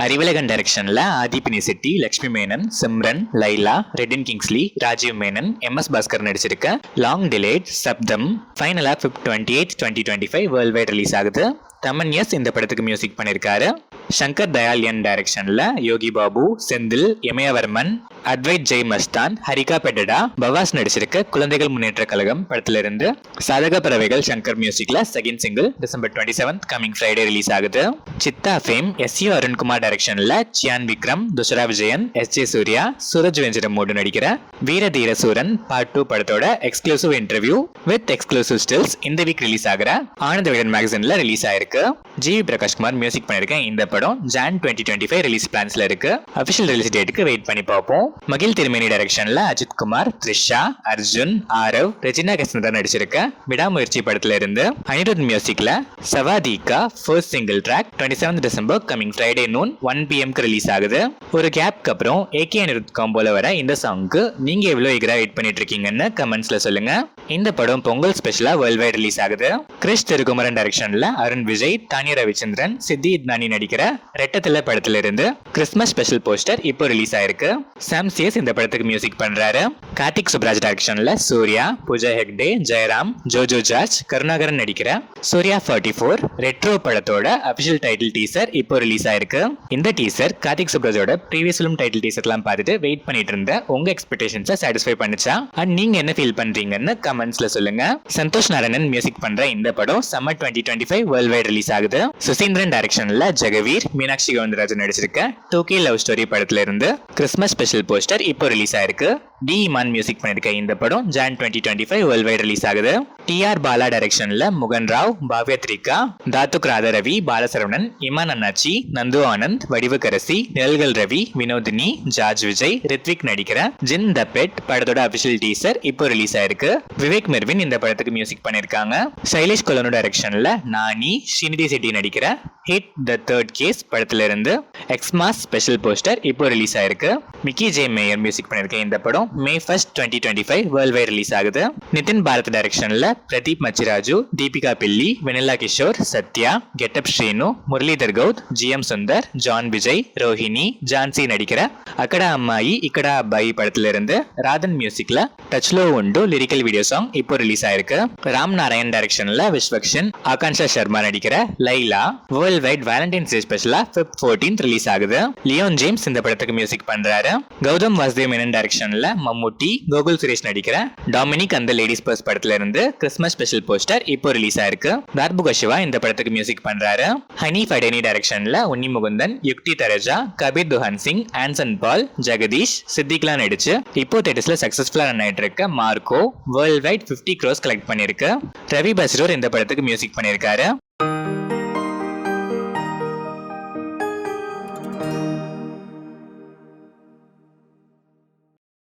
அறிவழகன் டைரக்ஷன்ல ஆதிபினி Shetty, Lakshmi Menon, Simran, Laila, Redin Kingsley, Rajiv Menon, MS Bhaskar நடிச்சிருக்க long delayed சப்தம் ஃபைனலா 28 2025 வேர்ல்ட் வைட் ரிலீஸ் ஆகுது. தமன் இந்த படத்துக்கு மியூசிக் பண்ணிருக்காரு. சங்கர் தயால்யன் டைரக்ஷன்ல யோகி பாபு, செந்தில், எமயவர்மன், அத்வைத் ஜெய் மஸ்தான், ஹரிகா பெட்டடா, பவாஸ் நடிச்சிருக்க குழந்தைகள் முன்னேற்ற கழகம் படத்துல இருந்து சாதக பறவைகள் சங்கர் மியூசிக்ல second single December 27 coming Friday release ஆகுது. சித்தா ஃபேம் SU அருண்குமார் டைரக்ஷன்ல சியான் விக்ரம், துஷரா விஜயன், SJ சூர்யா, சூரஜ் வெஞ்சிரமோடு நடிக்கிற வீர தீர சூரன் பார்ட் 2 படத்தோட exclusive interview with exclusive stills இந்த வீக் ரிலீஸ் ஆகிற ஆனந்த விகடன் மேகசின்ல ரிலீஸ் ஆயிருக்கு. ஜிவி பிரகாஷ்குமார் மியூசிக் பண்ணிருக்கேன். இந்த படம் Jan 2025 ரிலீஸ் பிளான்ஸ்ல இருக்கு. அபிஷியல் ரிலீஸ் டேட்டுக்கு வெயிட் பண்ணி பார்ப்போம். மகிழ் திருமேனி டைரக்ஷன்ல அஜித் குமார், த்ரிஷா, அர்ஜுன், ஆரவ், ரெஜினா கிருஷ்ணன் நடிச்சிருக்க விடாமுயற்சி படத்துல இருந்து அனிருத் மியூசிக்ல Sawadeeka first single track 27 December coming Friday noon 1 PM release ஆகுது. ஒரு கேப்க்கு அப்புறம் AK அனிருத் காம்போல வர இந்த சாங்க்கு நீங்க எவ்வளவு ஈகரா வெயிட் பண்ணிட்டு இருக்கீங்கன்னு கமெண்ட்ஸ்ல சொல்லுங்க. இந்த படம் பொங்கல் ஸ்பெஷலா வேர்ல்ட் வைட் ரிலீஸ் ஆகுது. கிறிஸ் திருக்குமரன் டைரக்ஷன்ல அருண் விஜய், தானியா ரவிச்சந்திரன், சித்தி இத்னானி நடிக்கிற ரெட்டத்தில படத்துல இருந்து கிறிஸ்மஸ் ஸ்பெஷல் போஸ்டர் இப்போ ரிலீஸ் ஆயிருக்கு. சாம் சிஎஸ் இந்த படத்துக்கு மியூசிக் பண்றாரு. கார்த்திக் சுப்ராஜ் டைரக்ஷன்ல சூர்யா, பூஜா ஹெக்டே, ஜெயராம், ஜோஜோ ஜார்ஜ், கருணாகரன் நடிக்கிற சூர்யா 44 ரெட்ரோ படத்தோட அபிஷியல் டைட்டில் டீசர் இப்போ ரிலீஸ் ஆயிருக்கு. இந்த டீசர் கார்த்திக் சுப்ராஜோட ப்ரீவியஸ் ஃபிலிம் டைட்டில் டீசர்லாம் பார்த்துட்டு வெயிட் பண்ணிட்டு இருந்த உங்க எக்ஸ்பெக்டேஷன்ஸை சாட்டிஸ்ஃபை பண்ணுச்சா? அண்ட் நீங்க என்ன ஃபீல் பண்றீங்கன்னு கமெண்ட்ஸ்ல சொல்லுங்க. சந்தோஷ் நாராயணன் மியூசிக் பண்ற இந்த படம் சம்மர் 2025 வேர்ல்ட் வைட் ரிலீஸ் ஆகுது. சுசீந்திரன் டைரக்ஷன்ல Jagaveer, Meenakshi கவுந்தராஜன் நடிச்சிருக்க 2K love story படத்துல இருந்து கிறிஸ்மஸ் ஸ்பெஷல் போஸ்டர் இப்போ ரிலீஸ் ஆயிருக்கு. டி இமான் மியூசிக் பண்ணிருக்க இந்த படம் Jan 2025 வேர்ல்ட் வைட் ரிலீஸ் ஆகுது. TR பாலா டைரக்ஷன்ல முகன் ராவ், பாவ்யா த்ரிகா, தாத்துக் ராதரவி, பாலசரவணன், இமான் அண்ணாச்சி, நந்து ஆனந்த், வடிவுக்கரசி, நிழல்கள் ரவி, வினோதினி, ஜார்ஜ் விஜய், ரித்விக் நடிக்கிற ஜின் த பெட் படத்தோட அபிஷியல் டீசர் இப்போ ரிலீஸ் ஆயிருக்கு. விவேக் மெர்வின் இந்த படத்துக்கு மியூசிக் பண்ணிருக்காங்க. சைலேஷ் கொலனு டைரக்ஷன்ல நானி, ஸ்ரீநிதி செட்டி நடிக்கிற ஹிட் த தேர்ட் கேஸ் படத்துல இருந்து எக்ஸ்மாஸ் ஸ்பெஷல் போஸ்டர் இப்போ ரிலீஸ் ஆயிருக்கு. மிக்கி ஜே மேயர் மியூசிக் பண்ணிருக்க இந்த படம் May 1st 2025 world wide release ஆகுது. நிதின் பாரத் டைரக்ஷன்ல பிரதீப் மச்சிராஜு, தீபிகா பில்லி, வெனிலா கிஷோர், சத்யா, கெட்டப் ஸ்ரீனு, முரளிதர் கவுத், GM சுந்தர், ஜான் விஜய், ரோஹிணி, ஜான்சி நடிக்கிற அக்கடா அம்மாயி இக்கடா அப்பாயி படத்துல இருந்து ராதன் மியூசிக்ல டச்லோ உண்டு லிரிக்கல் வீடியோ சாங் இப்போ ரிலீஸ் ஆயிருக்கு. ராம் நாராயண் டைரக்ஷன்ல விஸ்வக்ஷன், ஆகான்ஷா சர்மா நடிக்கிற லைலா வேர்ல்ட் வைட் வேலண்டைன்ஸ் டே ஸ்பெஷலா Feb 14 ரிலீஸ் ஆகுது. லியோன் ஜேம்ஸ் இந்த படத்துக்கு மியூசிக் பண்றாரு. கௌதம் வாசுதேவ் மேனன் டைரக்ஷன்ல மம்முட்டி, கோகுல் சுரேஷ் நடிக்கிற டாமினிக் அந்த லேடிஸ் பர்ஸ் படத்துல இருந்து கிறிஸ்மஸ் ஸ்பெஷல் போஸ்டர் இப்போ ரிலீஸ் ஆயிருக்கு. தார்புக சிவா இந்த படத்துக்கு மியூசிக் பண்றாரு. ஹனி ஃபடேனி டைரக்ஷன்ல உன்னி முகுந்தன், யுக்தி தரஜா, கபீர் துஹான் சிங், ஆன்சன் பால், ஜெகதீஷ், சித்திக்லாம் நடிச்சு இப்போ தியேட்டர்ஸ்ல சக்சஸ்ஃபுல்லா ரன் ஆயிட்டு இருக்க Marco world wide 50 crores collect பண்ணிருக்கு. ரவி பஸ்ரூர் இந்த படத்துக்கு மியூசிக் பண்ணிருக்காரு.